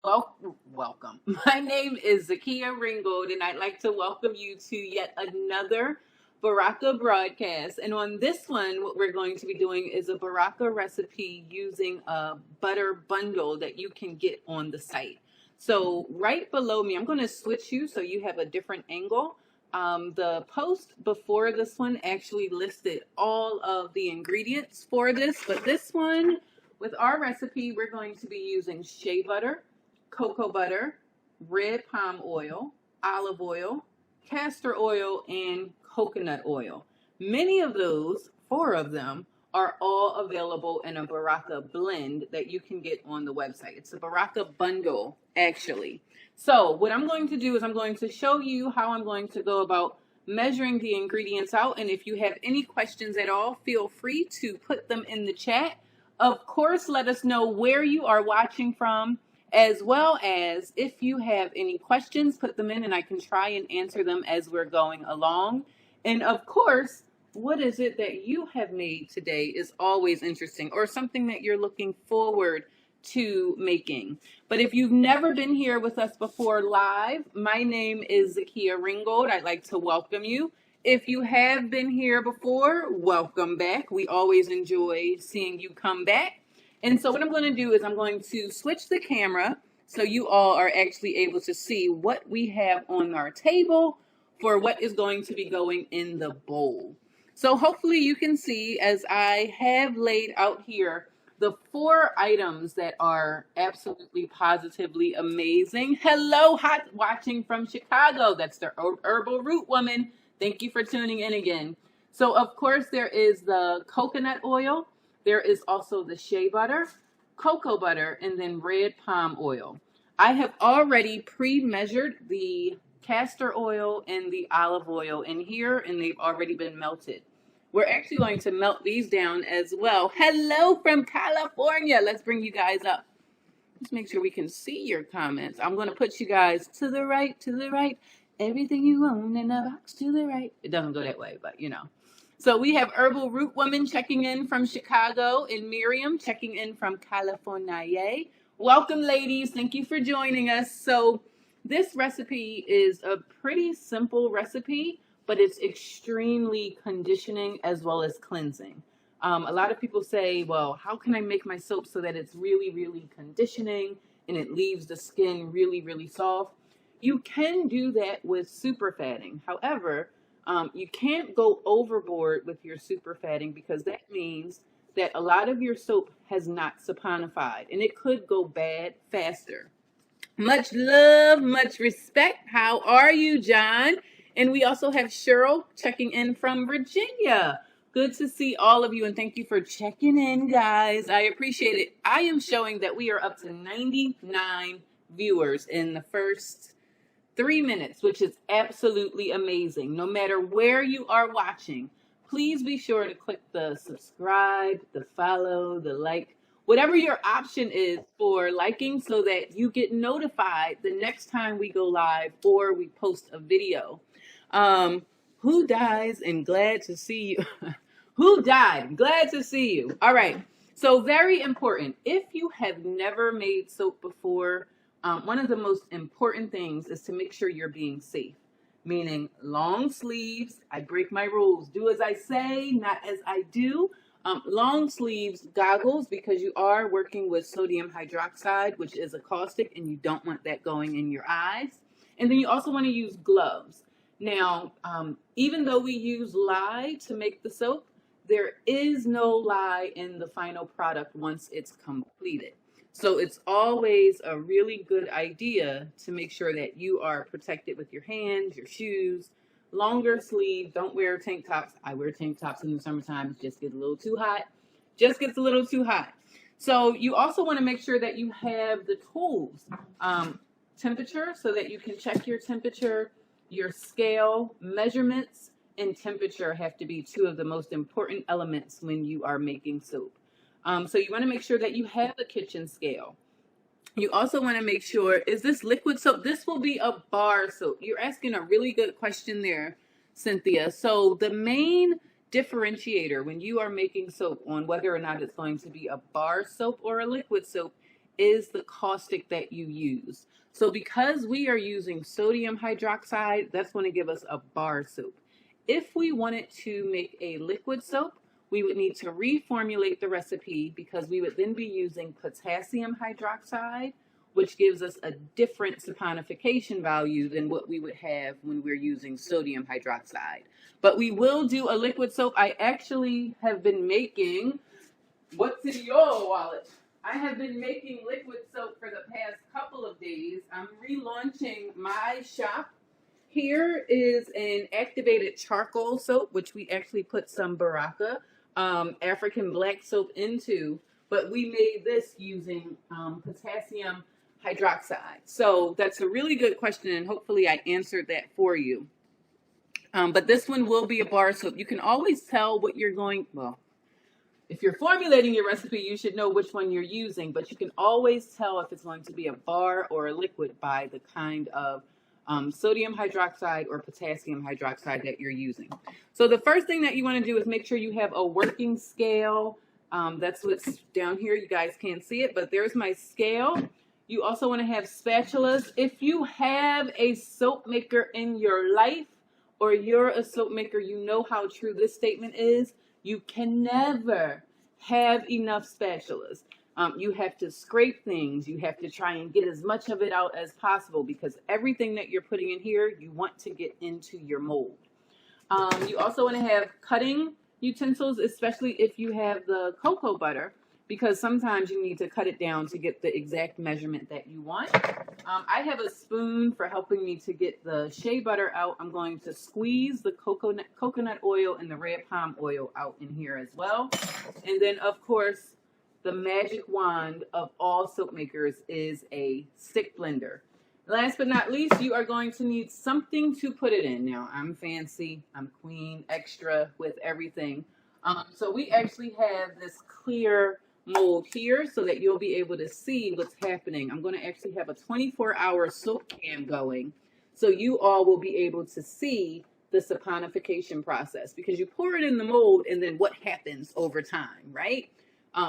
Welcome. My name is Zakia Ringgold, and I'd like to welcome you to yet another Baraka broadcast. And on this one, what we're going to be doing is a Baraka recipe using a butter bundle that you can get on the site. So right below me, I'm going to switch you so you have a different angle. The post before this one actually listed all of the ingredients for this, but this one, with our recipe, we're going to be using shea butter, cocoa butter, red palm oil, olive oil, castor oil, and coconut oil. Many of those, four of them, are all available in a Baraka blend that you can get on the website. It's a Baraka bundle, actually. So what I'm going to do is I'm going to show you how I'm going to go about measuring the ingredients out. And if you have any questions at all, feel free to put them in the chat. Of course, let us know where you are watching from, as well as if you have any questions, put them in and I can try and answer them as we're going along. And of course, what is it that you have made today is always interesting, or something that you're looking forward to making. But if you've never been here with us before live, my name is Zakia Ringgold. I'd like to welcome you. If you have been here before, welcome back. We always enjoy seeing you come back. And so what I'm going to do is I'm going to switch the camera so you all are actually able to see what we have on our table for what is going to be going in the bowl. So hopefully you can see, as I have laid out here, the four items that are absolutely positively amazing. Hello, hot watching from Chicago. That's the Herbal Root Woman. Thank you for tuning in again. So of course there is the coconut oil. There is also the shea butter, cocoa butter, and then red palm oil. I have already pre-measured the castor oil and the olive oil in here, and they've already been melted. We're actually going to melt these down as well. Hello from California. Let's bring you guys up. Let's make sure we can see your comments. I'm going to put you guys to the right, to the right. Everything you own in a box to the right. It doesn't go that way, but you know. So we have Herbal Root Woman checking in from Chicago, and Miriam checking in from California. Welcome, ladies. Thank you for joining us. So this recipe is a pretty simple recipe, but it's extremely conditioning as well as cleansing. A lot of people say, well, how can I make my soap so that it's really, really conditioning and it leaves the skin really, really soft? You can do that with super fatting. However, you can't go overboard with your super fatting, because that means that a lot of your soap has not saponified and it could go bad faster. Much love, much respect. How are you, John? And we also have Cheryl checking in from Virginia. Good to see all of you, and thank you for checking in, guys. I appreciate it. I am showing that we are up to 99 viewers in the first 3 minutes, which is absolutely amazing. No matter where you are watching, please be sure to click the subscribe, the follow, the like, whatever your option is for liking, so that you get notified the next time we go live or we post a video. Who dies and glad to see you. Who died? Glad to see you. All right. So very important. If you have never made soap before, one of the most important things is to make sure you're being safe, meaning long sleeves. I break my rules. Do as I say, not as I do. Long sleeves, goggles, because you are working with sodium hydroxide, which is a caustic, and you don't want that going in your eyes. And then you also want to use gloves. Now, even though we use lye to make the soap, there is no lye in the final product once it's completed. So it's always a really good idea to make sure that you are protected with your hands, your shoes, longer sleeve. Don't wear tank tops. I wear tank tops in the summertime. It just gets a little too hot. Just gets a little too hot. So you also want to make sure that you have the tools, temperature, so that you can check your temperature. Your scale, measurements, and temperature have to be two of the most important elements when you are making soap. So you want to make sure that you have a kitchen scale. You also want to make sure, is this liquid soap? This will be a bar soap. You're asking a really good question there, Cynthia. So the main differentiator when you are making soap on whether or not it's going to be a bar soap or a liquid soap is the caustic that you use. So because we are using sodium hydroxide, that's going to give us a bar soap. If we wanted to make a liquid soap, we would need to reformulate the recipe because we would then be using potassium hydroxide, which gives us a different saponification value than what we would have when we're using sodium hydroxide. But we will do a liquid soap. I actually have been making, what's in your wallet? I have been making liquid soap for the past couple of days. I'm relaunching my shop. Here is an activated charcoal soap, which we actually put some Baraka African black soap into, but we made this using potassium hydroxide. So that's a really good question, and hopefully I answered that for you. But this one will be a bar soap. You can always tell what you're going, well, if you're formulating your recipe, you should know which one you're using, but you can always tell if it's going to be a bar or a liquid by the kind of sodium hydroxide or potassium hydroxide that you're using. So the first thing that you want to do is make sure you have a working scale. That's what's down here. You guys can't see it, but there's my scale. You also want to have spatulas. If you have a soap maker in your life or you're a soap maker, you know how true this statement is. You can never have enough spatulas. You have to scrape things. You have to try and get as much of it out as possible because everything that you're putting in here, you want to get into your mold. You also want to have cutting utensils, especially if you have the cocoa butter, because sometimes you need to cut it down to get the exact measurement that you want. I have a spoon for helping me to get the shea butter out. I'm going to squeeze the coconut oil and the red palm oil out in here as well. And then, of course, the magic wand of all soap makers is a stick blender. Last but not least, you are going to need something to put it in. Now, I'm fancy, I'm queen, extra with everything. So we actually have this clear mold here so that you'll be able to see what's happening. I'm going to actually have a 24-hour soap cam going so you all will be able to see the saponification process because you pour it in the mold and then what happens over time, right?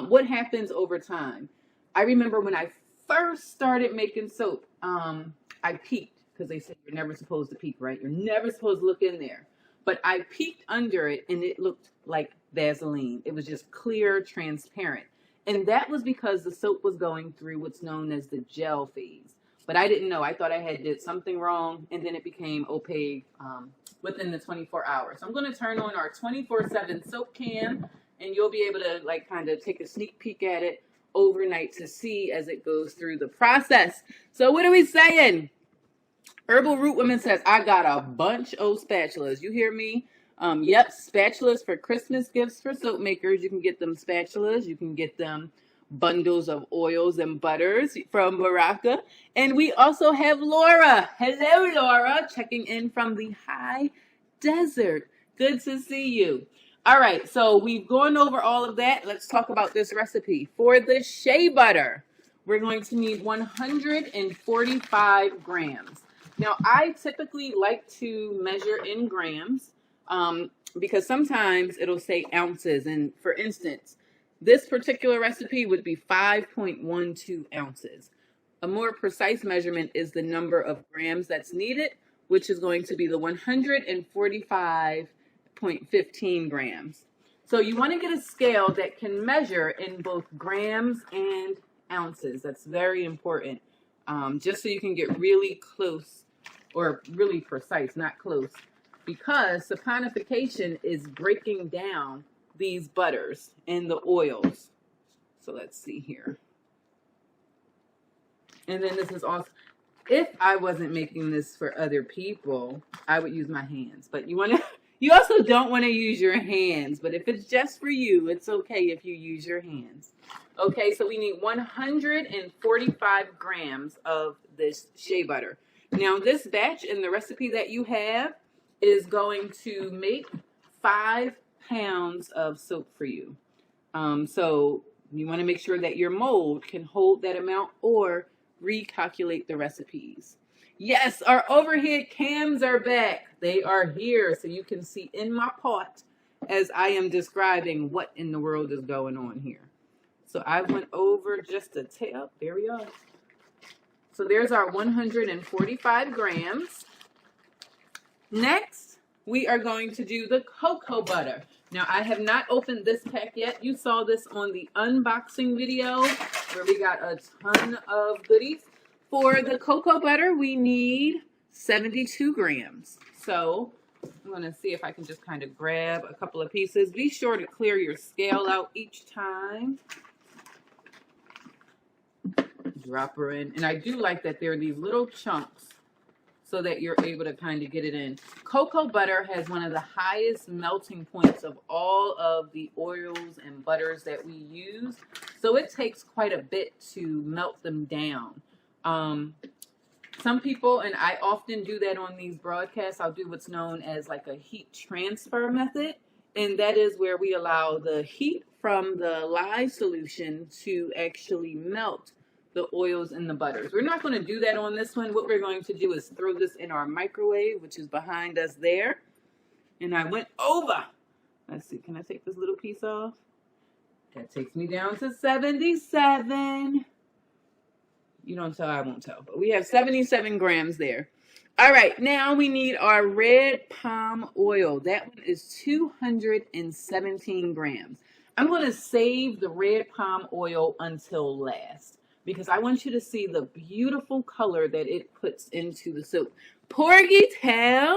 What happens over time? I remember when I first started making soap, I peeked because they said you're never supposed to peek, right? You're never supposed to look in there. But I peeked under it and it looked like Vaseline. It was just clear, transparent. And that was because the soap was going through what's known as the gel phase. But I didn't know. I thought I had did something wrong and then it became opaque within the 24 hours. So I'm going to turn on our 24/7 soap cam and you'll be able to like kind of take a sneak peek at it overnight to see as it goes through the process. So what are we saying? Herbal Root Woman says, I got a bunch of spatulas. You hear me? Yep, spatulas for Christmas gifts for soap makers. You can get them spatulas. You can get them bundles of oils and butters from Baraka. And we also have Laura. Hello, Laura, checking in from the high desert. Good to see you. All right, so we've gone over all of that. Let's talk about this recipe. For the shea butter, we're going to need 145 grams. Now, I typically like to measure in grams because sometimes it'll say ounces. And for instance, this particular recipe would be 5.12 ounces. A more precise measurement is the number of grams that's needed, which is going to be the 145.15 grams. So you want to get a scale that can measure in both grams and ounces. That's very important, just so you can get really close or really precise, not close, because saponification is breaking down these butters and the oils. So let's see here. And then this is also, if I wasn't making this for other people, I would use my hands. But you also don't want to use your hands. But if it's just for you, it's okay if you use your hands. Okay, so we need 145 grams of this shea butter. Now, this batch in the recipe that you have is going to make 5 pounds of soap for you. So you want to make sure that your mold can hold that amount or recalculate the recipes. Yes, our overhead cams are back. They are here so you can see in my pot as I am describing what in the world is going on here. So I went over just a tail. There we are. So there's our 145 grams. Next, we are going to do the cocoa butter. Now, I have not opened this pack yet. You saw this on the unboxing video where we got a ton of goodies. For the cocoa butter, we need 72 grams. So I'm going to see if I can just kind of grab a couple of pieces. Be sure to clear your scale out each time. Drop her in. And I do like that there are these little chunks so that you're able to kind of get it in. Cocoa butter has one of the highest melting points of all of the oils and butters that we use. So it takes quite a bit to melt them down. Some people, and I often do that on these broadcasts, I'll do what's known as like a heat transfer method. And that is where we allow the heat from the lye solution to actually melt the oils and the butters. We're not going to do that on this one. What we're going to do is throw this in our microwave, which is behind us there. And I went over. Let's see, can I take this little piece off? That takes me down to 77. You don't tell, I won't tell. But we have 77 grams there. All right, now we need our red palm oil. That one is 217 grams. I'm going to save the red palm oil until last, because I want you to see the beautiful color that it puts into the soup. Porgy Town,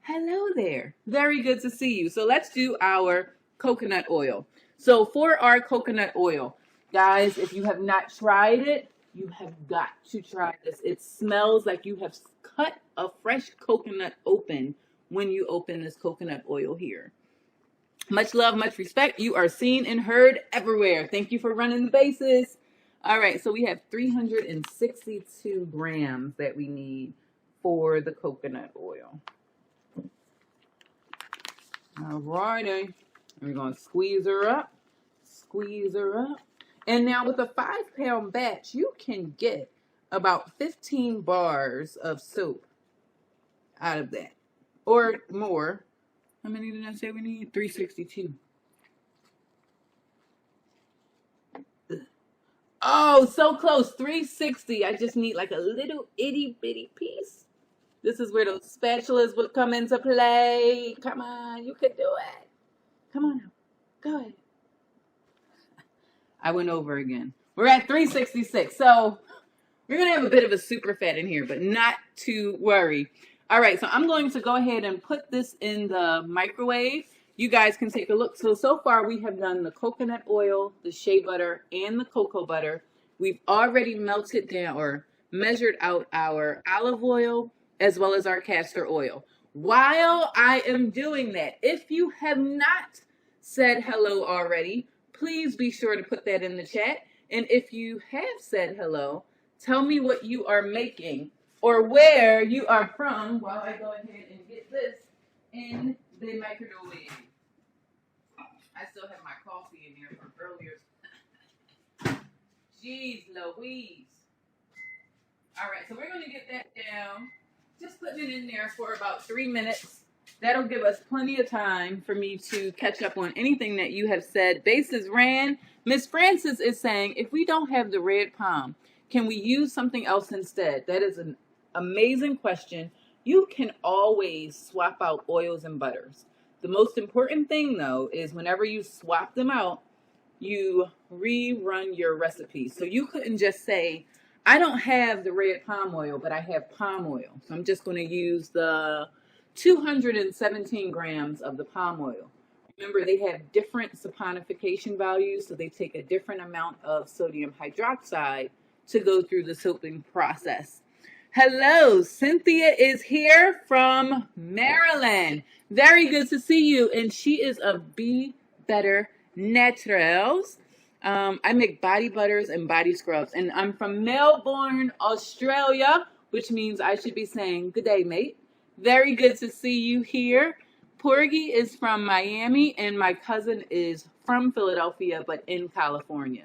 hello there. Very good to see you. So let's do our coconut oil. So for our coconut oil, guys, if you have not tried it, you have got to try this. It smells like you have cut a fresh coconut open when you open this coconut oil here. Much love, much respect. You are seen and heard everywhere. Thank you for running the bases. All right, so we have 362 grams that we need for the coconut oil. All righty. We're going to squeeze her up. Squeeze her up. And now with a 5-pound batch, you can get about 15 bars of soap out of that. Or more. How many did I say we need? 362. Oh, so close. 360. I just need like a little itty bitty piece. This is where those spatulas would come into play. Come on, you could do it. Come on now. Go ahead. I went over again. We're at 366. So we're going to have a bit of a super fat in here, but not to worry. All right, so I'm going to go ahead and put this in the microwave. You guys can take a look. So far we have done the coconut oil, the shea butter, and the cocoa butter. We've already melted down or measured out our olive oil as well as our castor oil. While I am doing that, if you have not said hello already, please be sure to put that in the chat. And if you have said hello, tell me what you are making or where you are from while I go ahead and get this in the microwave. I still have my coffee in there from earlier. Jeez Louise. All right, so we're going to get that down. Just putting it in there for about 3 minutes. That'll give us plenty of time for me to catch up on anything that you have said. Bases ran. Miss Francis is saying, if we don't have the red palm, can we use something else instead? That is an amazing question. You can always swap out oils and butters. The most important thing, though, is whenever you swap them out, you rerun your recipe. So you couldn't just say, I don't have the red palm oil, but I have palm oil. So I'm just going to use the 217 grams of the palm oil. Remember, they have different saponification values, so they take a different amount of sodium hydroxide to go through the soaping process. Hello, Cynthia is here from Maryland. Very good to see you, and she is of Be Better Naturals. I make body butters and body scrubs, and I'm from Melbourne, Australia, which means I should be saying good day, mate. Very good to see you here. Porgy is from Miami, and my cousin is from Philadelphia, but in California.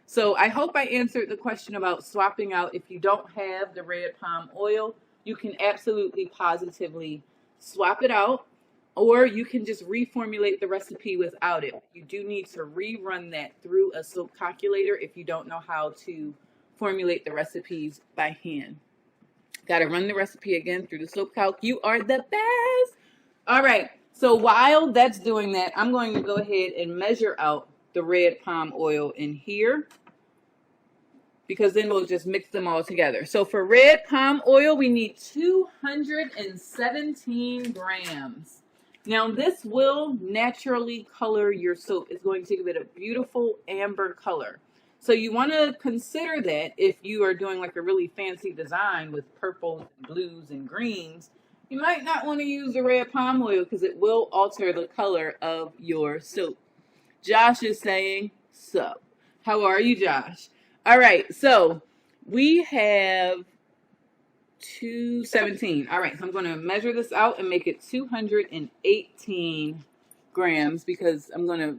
So I hope I answered the question about swapping out. If you don't have the red palm oil, you can absolutely positively swap it out or you can just reformulate the recipe without it. You do need to rerun that through a soap calculator if you don't know how to formulate the recipes by hand. Got to run the recipe again through the soap calc. You are the best. All right. So while that's doing that, I'm going to go ahead and measure out the red palm oil in here, because then we'll just mix them all together. So for red palm oil, we need 217 grams. Now this will naturally color your soap. It's going to give it a beautiful amber color. So you want to consider that if you are doing like a really fancy design with purples, blues, and greens, you might not want to use the red palm oil because it will alter the color of your soap. Josh is saying, sup. How are you, Josh? All right, so we have 217. All right, so I'm going to measure this out and make it 218 grams because I'm going to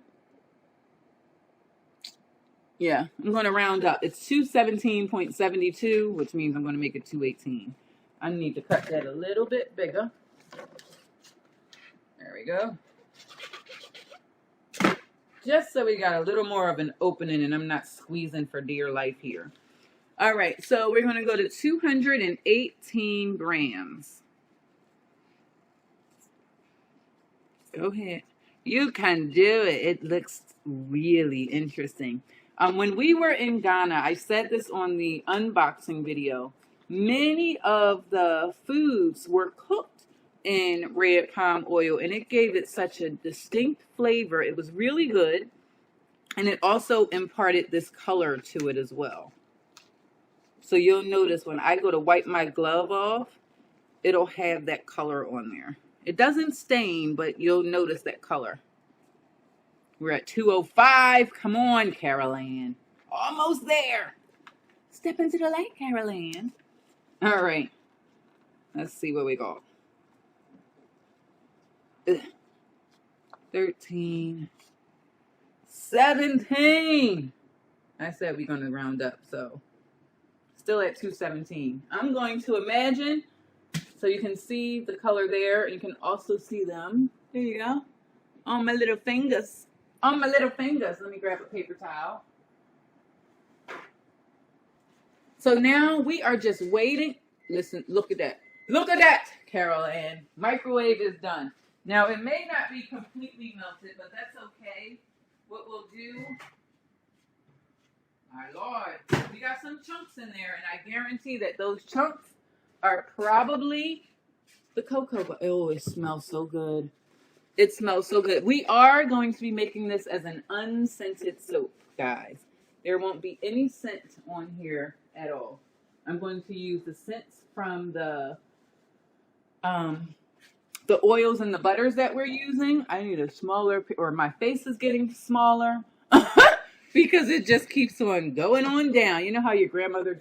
round up. It's 217.72, which means I'm going to make it 218. I need to cut that a little bit bigger. There we go. Just so we got a little more of an opening and I'm not squeezing for dear life here. All right, so we're going to go to 218 grams. Go ahead. You can do it. It looks really interesting. When we were in Ghana, I said this on the unboxing video, many of the foods were cooked in red palm oil, and it gave it such a distinct flavor. It was really good, and it also imparted this color to it as well. So you'll notice when I go to wipe my glove off, it'll have that color on there. It doesn't stain, but you'll notice that color. We're at 205. Come on, Carol Ann. Almost there. Step into the light, Carol Ann. All right. Let's see where we go. 13. 17. I said we're going to round up, so still at 217. I'm going to imagine, so you can see the color there, and you can also see them. There you go. On my little fingers. On my little fingers. Let me grab a paper towel. So now we are just waiting. Listen, look at that. Look at that, Carol Ann. Microwave is done. Now, it may not be completely melted, but that's okay. What we'll do, my Lord, we got some chunks in there, and I guarantee that those chunks are probably the cocoa butter. Oh, it smells so good. It smells so good. We are going to be making this as an unscented soap, guys. There won't be any scent on here at all. I'm going to use the scents from the oils and the butters that we're using. I need a smaller, or my face is getting smaller because it just keeps on going on down. You know how your grandmother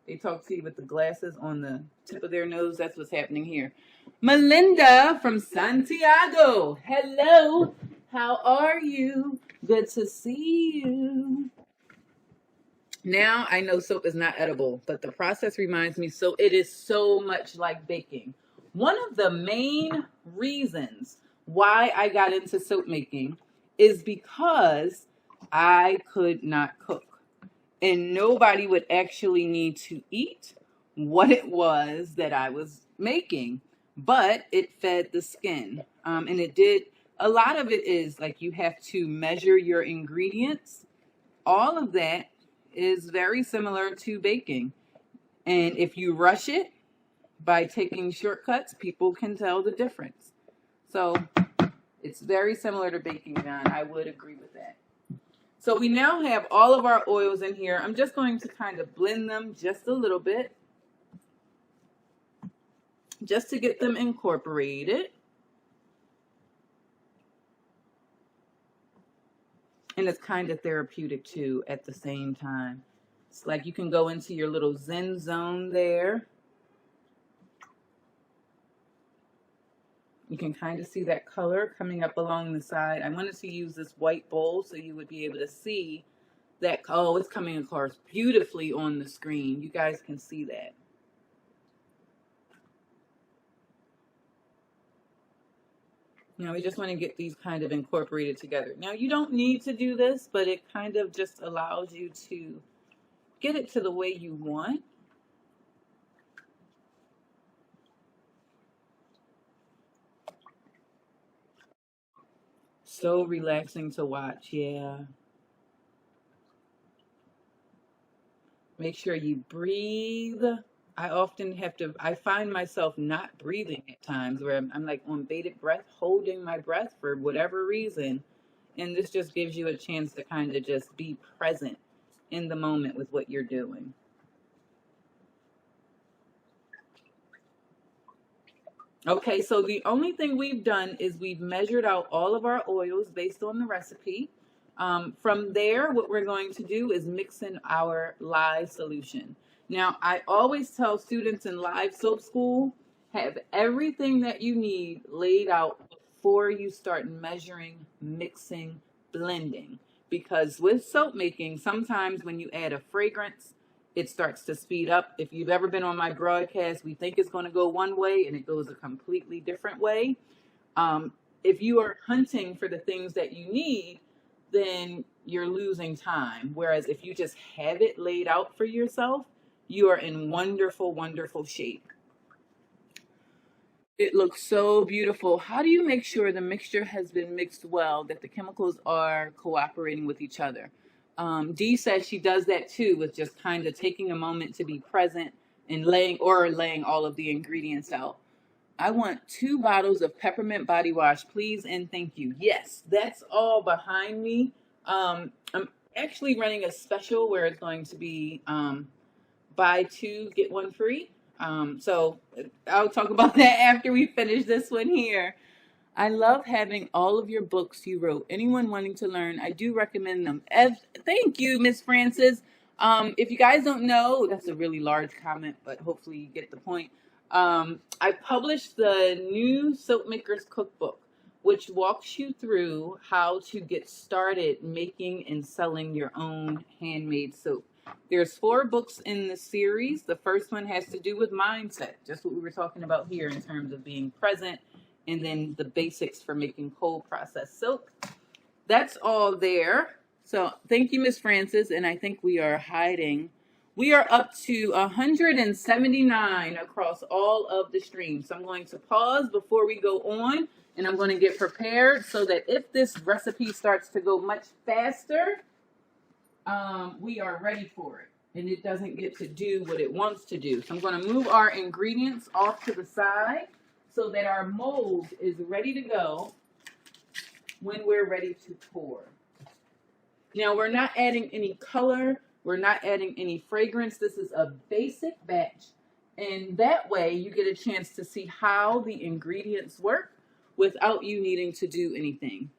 they talk to you with the glasses on the tip of their nose? That's what's happening here. Melinda from Santiago. Hello. How are you? Good to see you. Now I know soap is not edible, but the process reminds me, so it is so much like baking. One of the main reasons why I got into soap making is because I could not cook. And nobody would actually need to eat what it was that I was making. But it fed the skin. And it did, a lot of it is like you have to measure your ingredients. All of that is very similar to baking. And if you rush it by taking shortcuts, people can tell the difference. So it's very similar to baking, John. I would agree with that. So we now have all of our oils in here. I'm just going to kind of blend them just a little bit, just to get them incorporated. And it's kind of therapeutic too at the same time. It's like you can go into your little Zen zone there. You can kind of see that color coming up along the side. I wanted to use this white bowl so you would be able to see that. Oh, it's coming across beautifully on the screen. You guys can see that. Now we just want to get these kind of incorporated together. Now you don't need to do this, but it kind of just allows you to get it to the way you want. So relaxing to watch, yeah. Make sure you breathe. I find myself not breathing at times where I'm like on bated breath, holding my breath for whatever reason. And this just gives you a chance to kind of just be present in the moment with what you're doing. Okay, so the only thing we've done is we've measured out all of our oils based on the recipe. From there, what we're going to do is mix in our lye solution. Now, I always tell students in live soap school, have everything that you need laid out before you start measuring, mixing, blending. Because with soap making, sometimes when you add a fragrance, it starts to speed up. If you've ever been on my broadcast, we think it's going to go one way and it goes a completely different way. If you are hunting for the things that you need, then you're losing time. Whereas if you just have it laid out for yourself, you are in wonderful, wonderful shape. It looks so beautiful. How do you make sure the mixture has been mixed well, that the chemicals are cooperating with each other? Dee says she does that too, with just kind of taking a moment to be present and laying all of the ingredients out. I want 2 bottles of peppermint body wash, please and thank you. Yes, that's all behind me. I'm actually running a special where it's going to be buy 2, get 1 free. So I'll talk about that after we finish this one here. I love having all of your books you wrote. Anyone wanting to learn, I do recommend them. Thank you, Miss Francis. If you guys don't know, that's a really large comment, but hopefully you get the point. I published the new Soap Makers Cookbook, which walks you through how to get started making and selling your own handmade soap. There's 4 books in the series. The first one has to do with mindset, just what we were talking about here in terms of being present, and then the basics for making cold processed soap. That's all there. So thank you, Miss Francis. And I think we are hiding. We are up to 179 across all of the streams. So I'm going to pause before we go on, and I'm going to get prepared so that if this recipe starts to go much faster, we are ready for it. And it doesn't get to do what it wants to do. So I'm going to move our ingredients off to the side so that our mold is ready to go when we're ready to pour. Now, we're not adding any color. We're not adding any fragrance. This is a basic batch. And that way you get a chance to see how the ingredients work without you needing to do anything.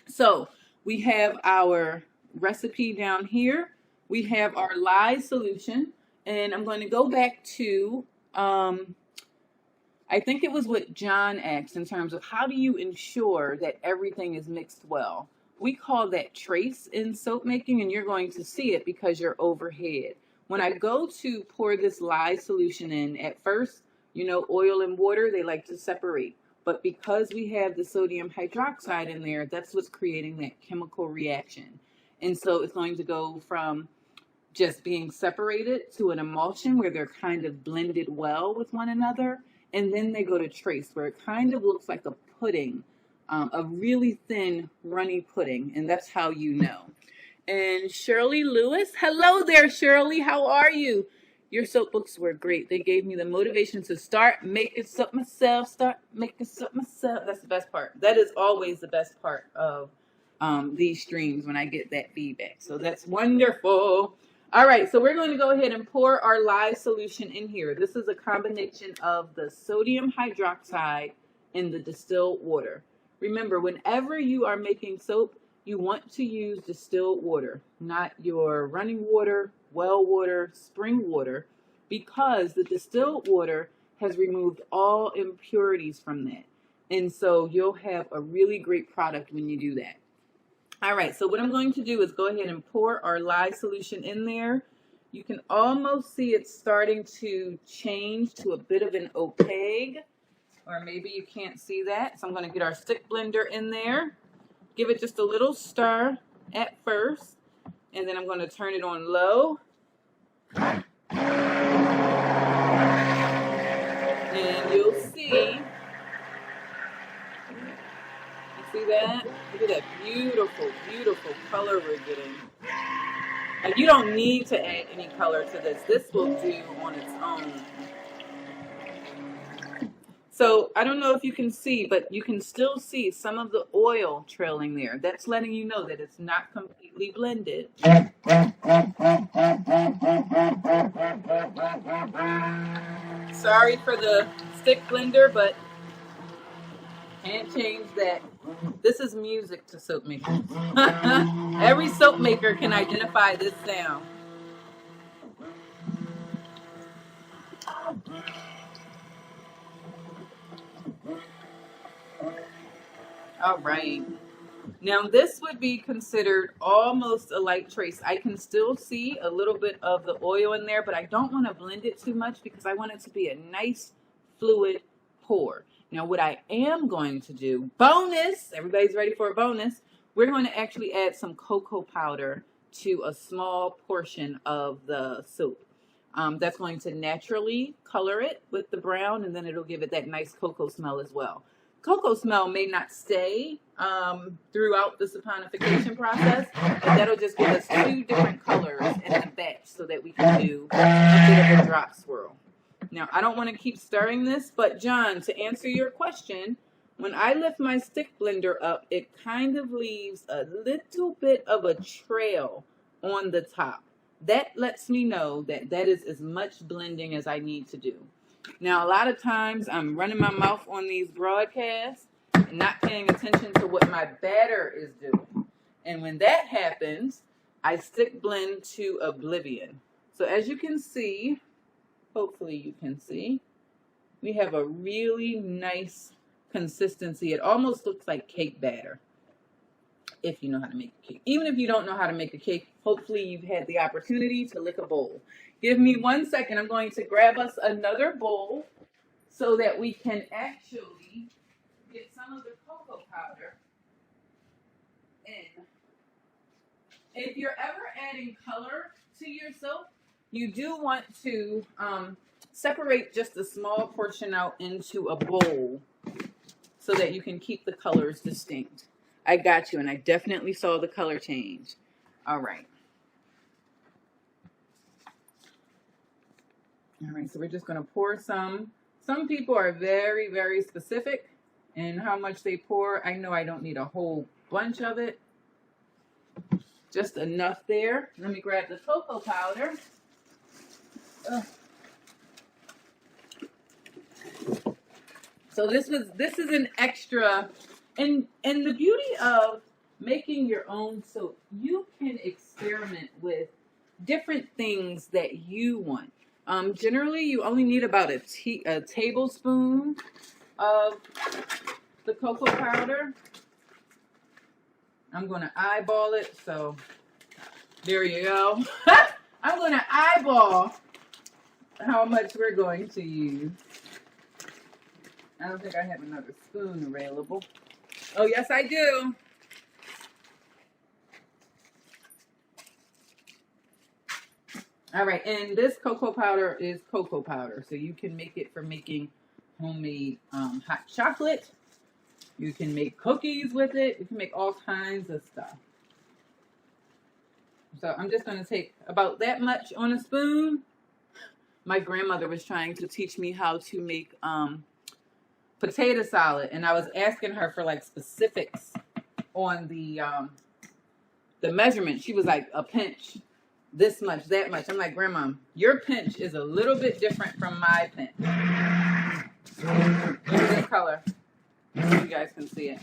So we have our recipe down here. We have our lye solution. And I'm going to go back to, I think it was what John asked in terms of how do you ensure that everything is mixed well? We call that trace in soap making, and you're going to see it because you're overhead. When I go to pour this lye solution in, at first, you know, oil and water, they like to separate. But because we have the sodium hydroxide in there, that's what's creating that chemical reaction. And so it's going to go from just being separated to an emulsion where they're kind of blended well with one another. And then they go to trace, where it kind of looks like a pudding, a really thin, runny pudding. And that's how you know. And Shirley Lewis, hello there, Shirley. How are you? Your soap books were great. They gave me the motivation to start making soap myself, That's the best part. That is always the best part of these streams, when I get that feedback. So that's wonderful. All right, so we're going to go ahead and pour our lye solution in here. This is a combination of the sodium hydroxide and the distilled water. Remember, whenever you are making soap, you want to use distilled water, not your running water, well water, spring water, because the distilled water has removed all impurities from that. And so you'll have a really great product when you do that. All right, so what I'm going to do is go ahead and pour our lye solution in there. You can almost see it starting to change to a bit of an opaque. Or maybe you can't see that. So I'm going to get our stick blender in there. Give it just a little stir at first. And then I'm going to turn it on low. And you'll see. You see that? Look at that beautiful, beautiful color we're getting. And you don't need to add any color to this. This will do on its own. So I don't know if you can see, but you can still see some of the oil trailing there. That's letting you know that it's not completely blended. Sorry for the stick blender, but can't change that. This is music to soap makers. Every soap maker can identify this sound. All right. Now this would be considered almost a light trace. I can still see a little bit of the oil in there, but I don't want to blend it too much because I want it to be a nice fluid pour. Now what I am going to do, bonus, everybody's ready for a bonus, we're going to actually add some cocoa powder to a small portion of the soap. That's going to naturally color it with the brown, and then it'll give it that nice cocoa smell as well. Cocoa smell may not stay throughout the saponification process, but that'll just give us two different colors in the batch so that we can do a bit of a drop swirl. Now, I don't want to keep stirring this, but John, to answer your question, when I lift my stick blender up, it kind of leaves a little bit of a trail on the top. That lets me know that that is as much blending as I need to do. Now, a lot of times I'm running my mouth on these broadcasts and not paying attention to what my batter is doing. And when that happens, I stick blend to oblivion. So as you can see, hopefully you can see, we have a really nice consistency. It almost looks like cake batter, if you know how to make a cake. Even if you don't know how to make a cake, hopefully you've had the opportunity to lick a bowl. Give me 1 second. I'm going to grab us another bowl so that we can actually get some of the cocoa powder in. If you're ever adding color to your soap, you do want to separate just a small portion out into a bowl so that you can keep the colors distinct. I got you, and I definitely saw the color change. All right. All right, so we're just going to pour some. Some people are very, very specific in how much they pour. I know I don't need a whole bunch of it. Just enough there. Let me grab the cocoa powder. So this is an extra, and the beauty of making your own soap, you can experiment with different things that you want. Generally, you only need about a tablespoon of the cocoa powder. I'm going to eyeball it, so there you go. I'm going to eyeball how much we're going to use. I don't think I have another spoon available. Oh, yes, I do. All right, and this cocoa powder is cocoa powder, so you can make it for making homemade hot chocolate. You can make cookies with it. You can make all kinds of stuff. So I'm just going to take about that much on a spoon. My grandmother was trying to teach me how to make potato salad, and I was asking her for like specifics on the measurement. She was like, a pinch, this much, that much. I'm like, Grandma, your pinch is a little bit different from my pinch. Look at this color. So you guys can see it.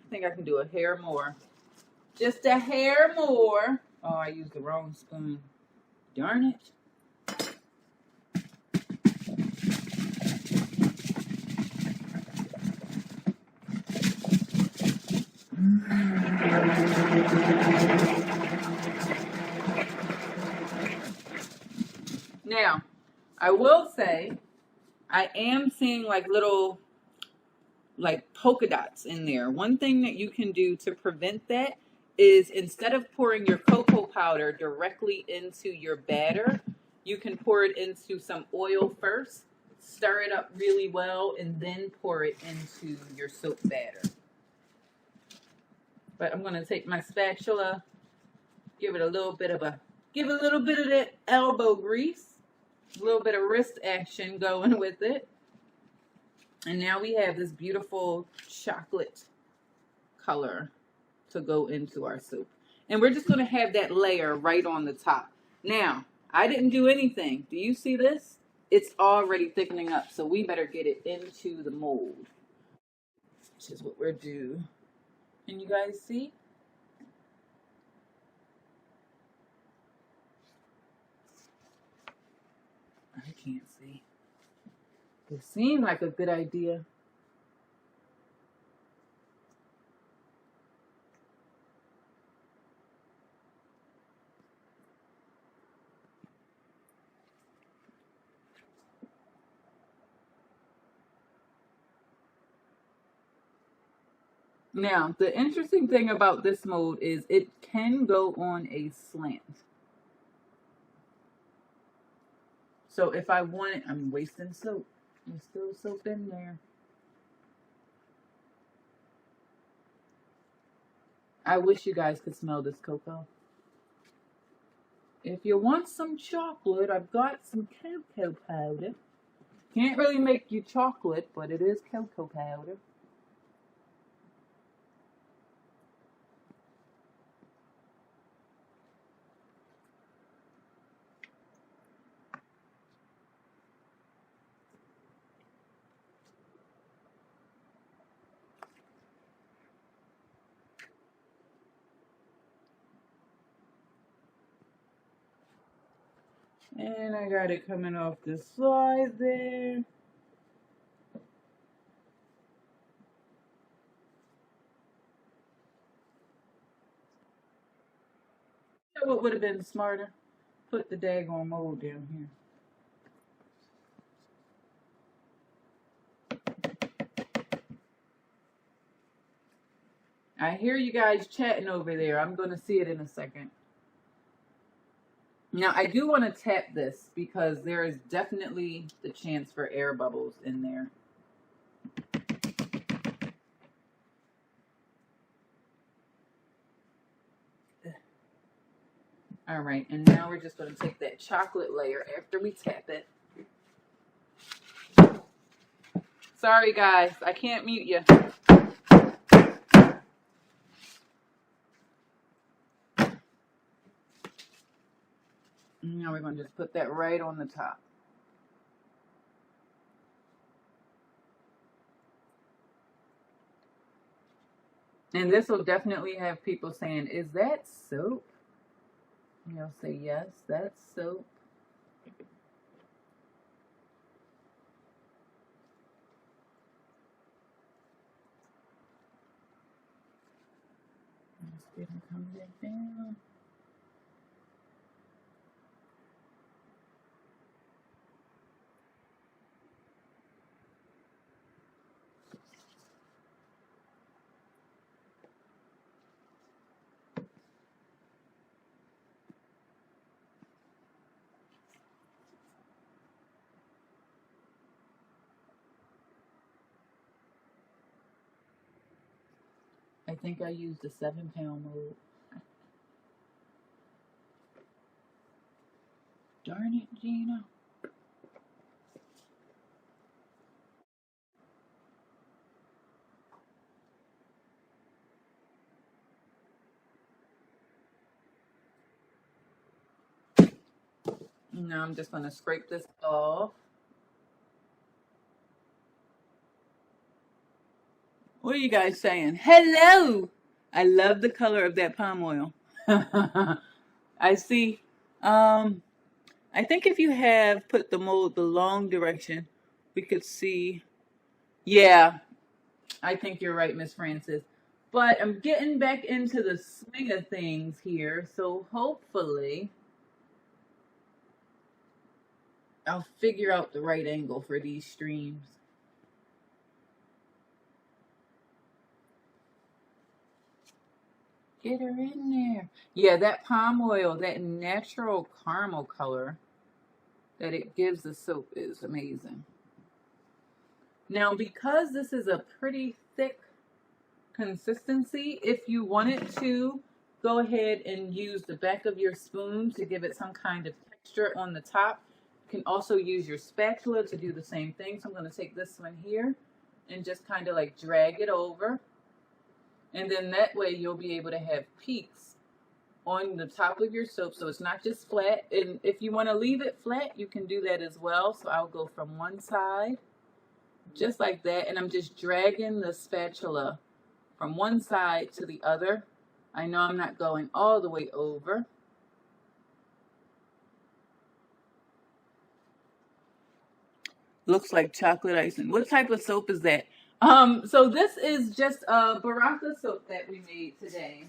I think I can do a hair more. Just a hair more. Oh, I used the wrong spoon. Darn it. Now, I will say, I am seeing like little like polka dots in there. One thing that you can do to prevent that is instead of pouring your cocoa powder directly into your batter, you can pour it into some oil first, stir it up really well, and then pour it into your soap batter. But I'm going to take my spatula, give it a little bit of that elbow grease, a little bit of wrist action going with it. And now we have this beautiful chocolate color to go into our soup. And we're just going to have that layer right on the top. Now, I didn't do anything. Do you see this? It's already thickening up, so we better get it into the mold, which is what we're due. Can you guys see? I can't see. It seemed like a good idea. Now, the interesting thing about this mold is it can go on a slant. So if I want it, I'm wasting soap. There's still soap in there. I wish you guys could smell this cocoa. If you want some chocolate, I've got some cocoa powder. Can't really make you chocolate, but it is cocoa powder. And I got it coming off the side there. You know what would have been smarter? Put the daggone mold down here. I hear you guys chatting over there. I'm going to see it in a second. Now, I do want to tap this because there is definitely the chance for air bubbles in there. All right, and now we're just going to take that chocolate layer after we tap it. Sorry, guys, I can't mute you. Now we're going to just put that right on the top. And this will definitely have people saying, is that soap? And they'll say, yes, that's soap. Just get him come back down. I think I used a 7-pound mold. Darn it, Gina. Now I'm just going to scrape this off. What are you guys saying? Hello! I love the color of that palm oil. I see. I think if you have put the mold the long direction, we could see. Yeah, I think you're right, Miss Francis. But I'm getting back into the swing of things here, so hopefully I'll figure out the right angle for these streams. Get her in there. Yeah, that palm oil, that natural caramel color that it gives the soap is amazing. Now, because this is a pretty thick consistency, if you wanted to, go ahead and use the back of your spoon to give it some kind of texture on the top. You can also use your spatula to do the same thing. So I'm going to take this one here and just kind of like drag it over. And then that way you'll be able to have peaks on the top of your soap, so it's not just flat. And if you want to leave it flat, you can do that as well. So I'll go from one side just like that, and I'm just dragging the spatula from one side to the other. I know I'm not going all the way over. Looks like chocolate icing. What type of soap is that? So this is just a Baraka soap that we made today.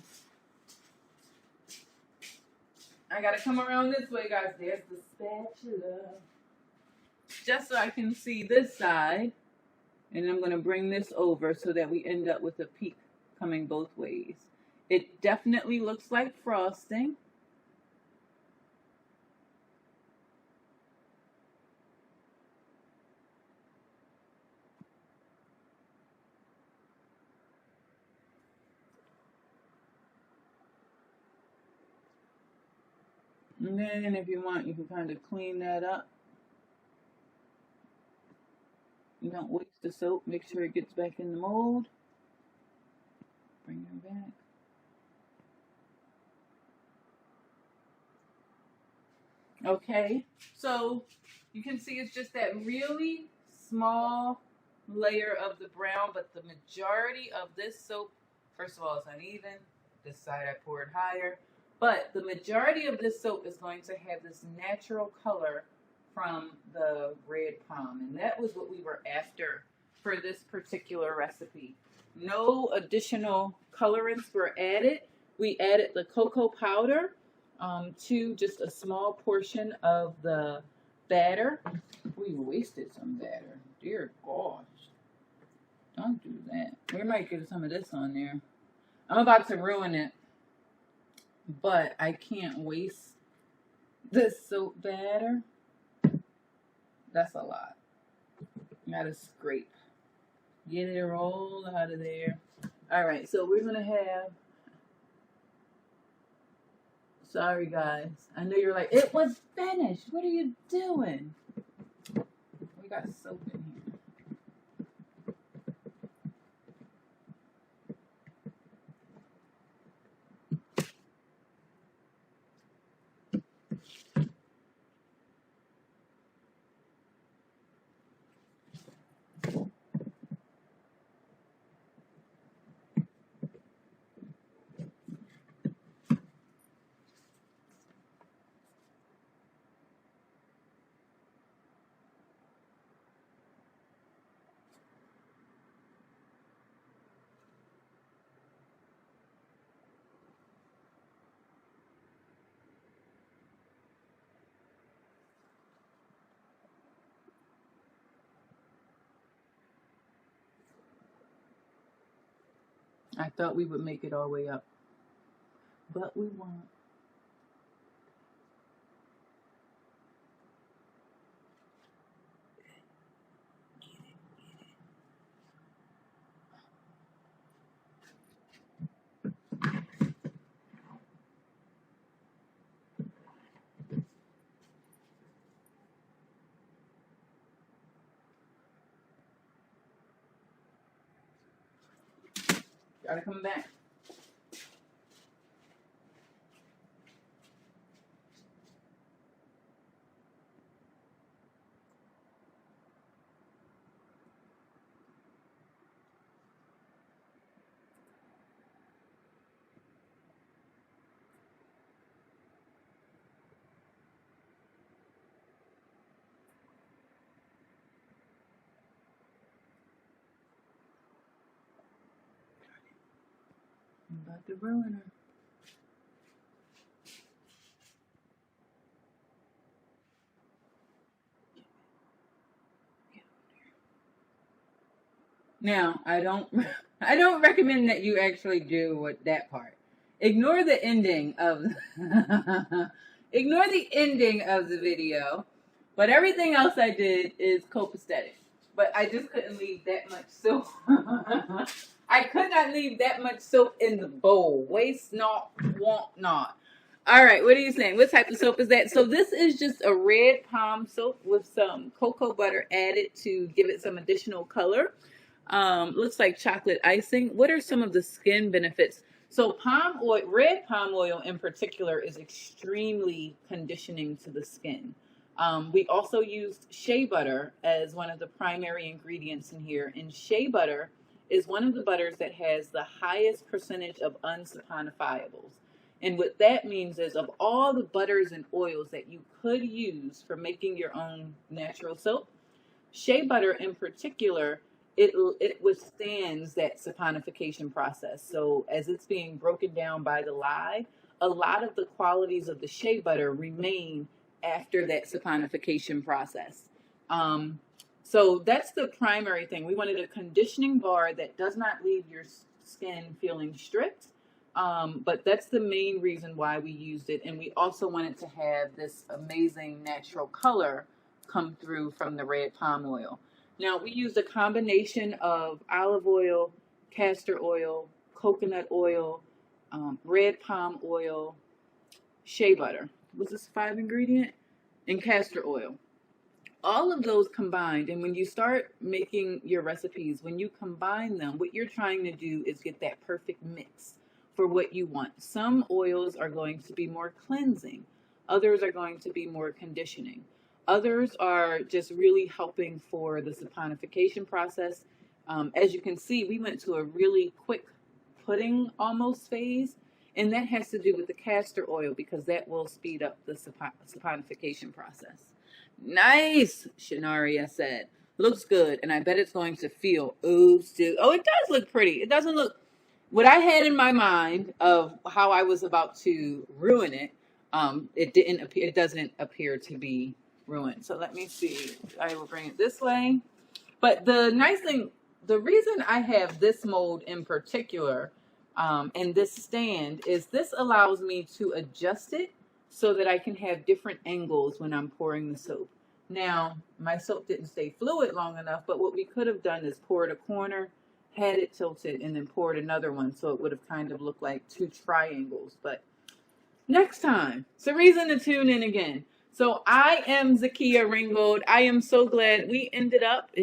I gotta come around this way, guys. There's the spatula. Just so I can see this side. And I'm gonna bring this over so that we end up with a peak coming both ways. It definitely looks like frosting. And then if you want, you can kind of clean that up. You don't waste the soap. Make sure it gets back in the mold. Bring it back. Okay, so you can see it's just that really small layer of the brown, but the majority of this soap, first of all, it's uneven. This side I poured higher. But the majority of this soap is going to have this natural color from the red palm. And that was what we were after for this particular recipe. No additional colorants were added. We added the cocoa powder to just a small portion of the batter. We wasted some batter. Dear gosh. Don't do that. We might get some of this on there. I'm about to ruin it. But I can't waste this soap batter. That's a lot. You gotta scrape. Get it all out of there. Alright, so we're gonna have. Sorry guys. I know you're like, it was finished. What are you doing? We got soap in here. I thought we would make it all the way up, but we won't. Gotta come back. I'm about to ruin her. Now, I don't recommend that you actually do what that part. Ignore the ending of ignore the ending of the video. But everything else I did is copacetic. But I just couldn't leave that much soap. I could not leave that much soap in the bowl. Waste not, want not. All right, what are you saying? What type of soap is that? So this is just a red palm soap with some cocoa butter added to give it some additional color. Looks like chocolate icing. What are some of the skin benefits? So palm oil, red palm oil in particular, is extremely conditioning to the skin. We also used shea butter as one of the primary ingredients in here. And shea butter is one of the butters that has the highest percentage of unsaponifiables. And what that means is, of all the butters and oils that you could use for making your own natural soap, shea butter in particular, it withstands that saponification process. So as it's being broken down by the lye, a lot of the qualities of the shea butter remain after that saponification process. So that's the primary thing. We wanted a conditioning bar that does not leave your skin feeling stripped. But that's the main reason why we used it. And we also wanted to have this amazing natural color come through from the red palm oil. Now, we used a combination of olive oil, castor oil, coconut oil, red palm oil, shea butter. Was this 5 ingredient? And castor oil. All of those combined, and when you start making your recipes, when you combine them, what you're trying to do is get that perfect mix for what you want. Some oils are going to be more cleansing. Others are going to be more conditioning. Others are just really helping for the saponification process. As you can see, we went to a really quick pudding almost phase, and that has to do with the castor oil because that will speed up the saponification process. Nice, Shanaria said. Looks good, and I bet it's going to feel stew. Oh, it does look pretty. It doesn't look what I had in my mind of how I was about to ruin it. It didn't appear. It doesn't appear to be ruined. So let me see. I will bring it this way. But the nice thing, the reason I have this mold in particular, and this stand, is this allows me to adjust it so that I can have different angles when I'm pouring the soap. Now, my soap didn't stay fluid long enough, but what we could have done is poured a corner, had it tilted, and then poured another one, so it would have kind of looked like 2 triangles. But next time, it's a reason to tune in again. So I am Zakia Ringgold. I am so glad we ended up